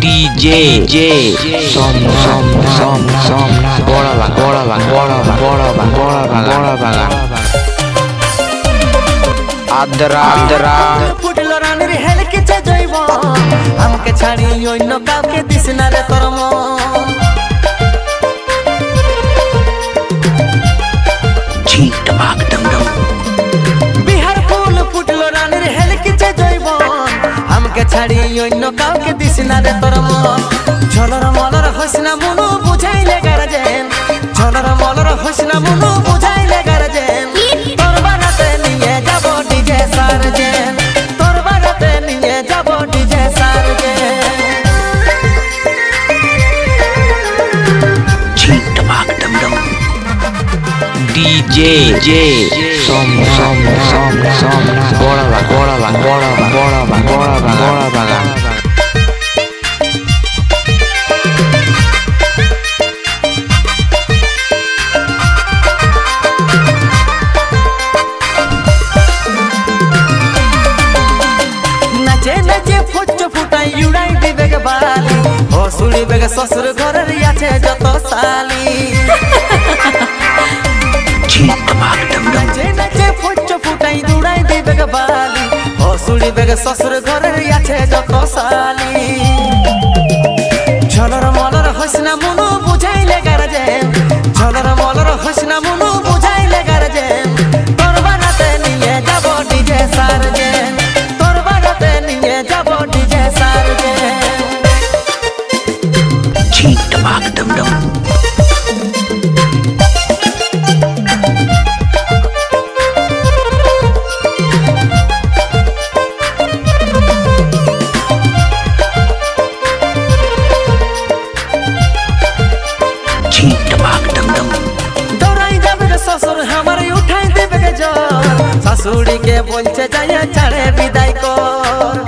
DJ Somna bora adra ফুটলো রানের হেলকেছে জৈব আমাকে ছাড়ি অন্য কাউকে দিস না রে তোর মন ঠিক টবাক ডমডম বিহার ফুল ফুটলো রানের হেলকেছে জৈব আমাকে ছাড়ি অন্য কাউকে দিস না রে তোর মন ঝলর মলর হসনা মনু বুঝাইলে গারজেন ঝলর মলর হসনা মনু বুঝাইলে গারজেন তোর বানাতে নিয়ে যাব ডিজে সারজেন তোর বানাতে নিয়ে যাব ডিজে সারজেন ঠিক টবাক ডমডম DJ Somna bora हसुड़ी बेग ससुर घर रियाछे जत साली नाचे नाचे फुच फुटाई दुड़ाई दी बेग बाली हसुड़ी बेग ससुर घर रियाछे जत साली झलर मलर हसना मुनु बुझाइले गारजे झलर मलर हसना मुनु बुझाइले गारजे तोर बानाते निये जाबो डीजे सारजे तोर बानाते निये जाबो डीजे सारजे ठीक टबाक डमडम ठीक टबाक डमडम दौड़ाई जाबे ससुर हमारे उठाई देबे के जोर ससुरी के बोलछे जाया छाड़े विदाई कर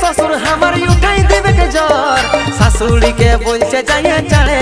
ससुर हमारी उठाई देवे के जोर ससुरी के बोलछे जाइए चढ़े